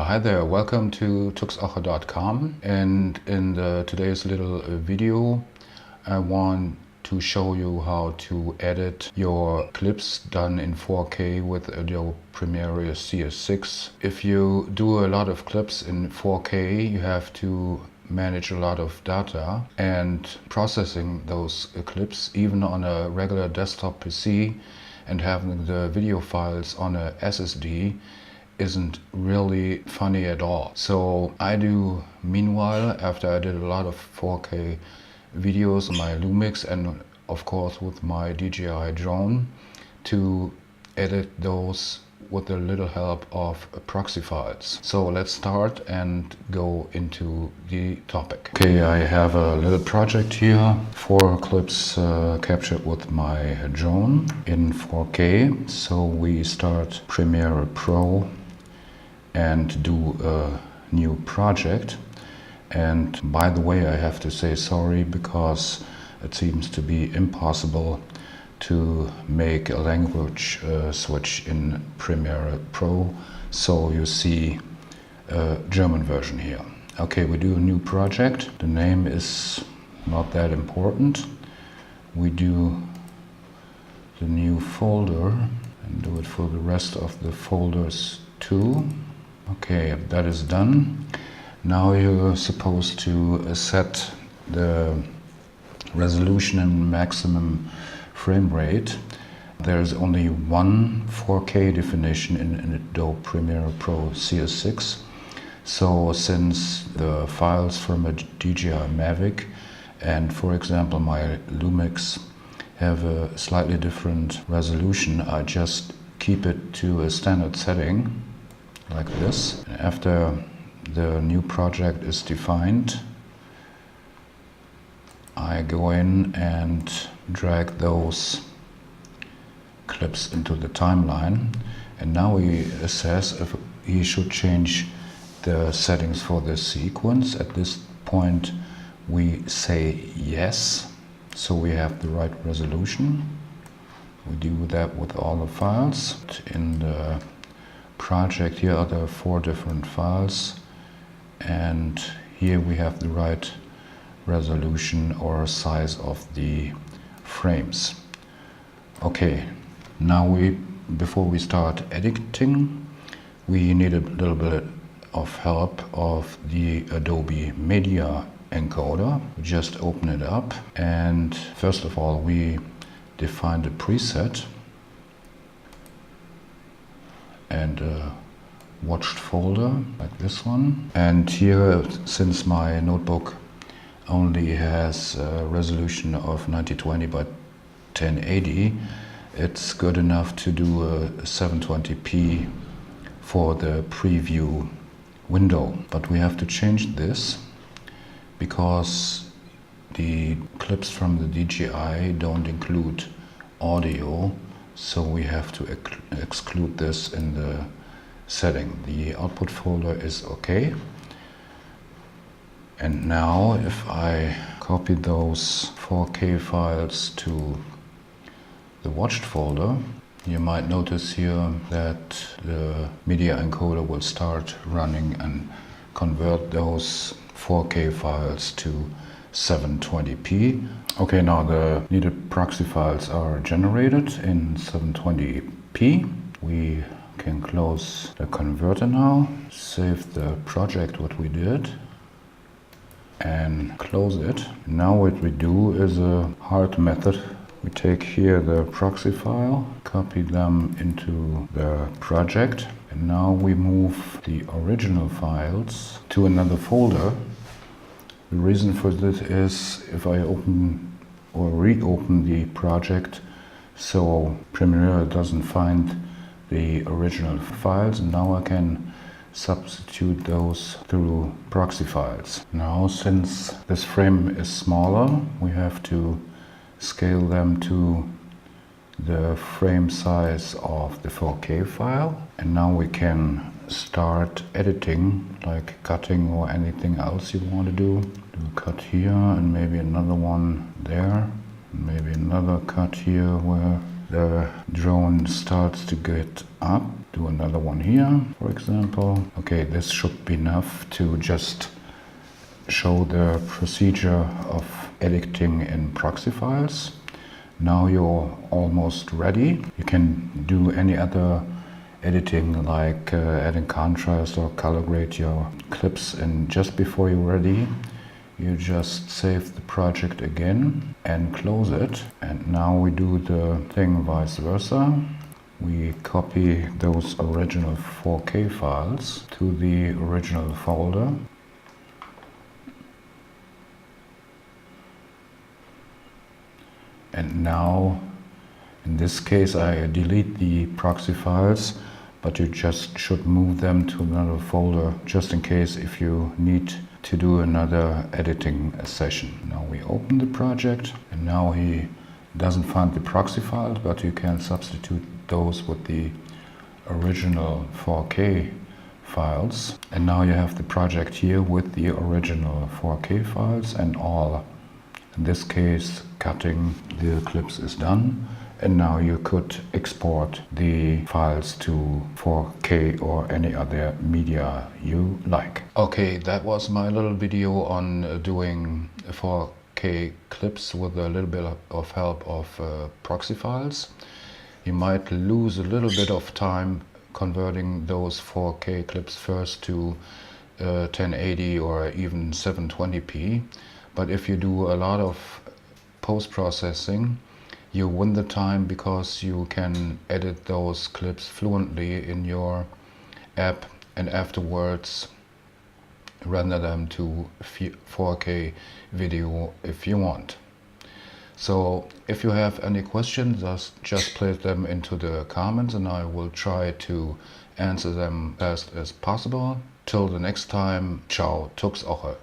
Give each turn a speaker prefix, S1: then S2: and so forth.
S1: Hi there, welcome to tuxache.com, and in today's little video I want to show you how to edit your clips done in 4K with Adobe Premiere CS6. If you do a lot of clips in 4K, you have to manage a lot of data, and processing those clips even on a regular desktop PC and having the video files on a SSD isn't really funny at all. So I do, meanwhile, after I did a lot of 4K videos on my Lumix and of course with my DJI drone, to edit those with a little help of proxy files. So let's start and go into the topic. Okay, I have a little project here, 4 clips captured with my drone in 4K. So we start Premiere Pro and do a new project. And by the way, I have to say sorry because it seems to be impossible to make a language switch in Premiere Pro. So you see a German version here. Okay, we do a new project. The name is not that important. We do the new folder and do it for the rest of the folders too. Okay, that is done. Now you're supposed to set the resolution and maximum frame rate. There's only one 4K definition in Adobe Premiere Pro CS6. So since the files from a DJI Mavic and, for example, my Lumix have a slightly different resolution, I just keep it to a standard setting like this. After the new project is defined, I go in and drag those clips into the timeline, and now we assess if he should change the settings for this sequence. At this point we say yes, so we have the right resolution. We do that with all the files. In the project here are the 4 different files, and here we have the right resolution or size of the frames. Okay, now before we start editing, we need a little bit of help of the Adobe Media Encoder. We just open it up, and first of all we define the preset and a watched folder like this one. And here, since my notebook only has a resolution of 1920 by 1080, it's good enough to do a 720p for the preview window. But we have to change this because the clips from the DJI don't include audio, so we have to exclude this in the setting. The output folder is okay. And now if I copy those 4K files to the watched folder, you might notice here that the media encoder will start running and convert those 4K files to 720p. Okay, now the needed proxy files are generated in 720p. We can close the converter now, save the project what we did, and close it. Now what we do is a hard method. We take here the proxy file, copy them into the project, and now we move the original files to another folder. The reason for this is if I open or reopen the project, so Premiere doesn't find the original files, and now I can substitute those through proxy files. Now, since this frame is smaller, we have to scale them to the frame size of the 4K file, and now we can start editing, like cutting or anything else you want to do. Do a cut here and maybe another one there, maybe another cut here where the drone starts to get up. Do another one here, for example. Okay, this should be enough to just show the procedure of editing in proxy files. Now you're almost ready. You can do any other editing like adding contrast or color grade your clips, and just before you're ready you just save the project again and close it. And now we do the thing vice versa. We copy those original 4K files to the original folder. And now, in this case, I delete the proxy files, but you just should move them to another folder just in case if you need to do another editing session. Now we open the project, and now he doesn't find the proxy files, but you can substitute those with the original 4K files. And now you have the project here with the original 4K files and all. In this case, cutting the clips is done, and now you could export the files to 4K or any other media you like. Okay, that was my little video on doing 4K clips with a little bit of help of proxy files. You might lose a little bit of time converting those 4K clips first to 1080 or even 720p. But if you do a lot of post-processing, you win the time because you can edit those clips fluently in your app and afterwards render them to 4K video if you want. So if you have any questions, just place them into the comments and I will try to answer them as fast as possible. Till the next time, ciao, Tux Oche.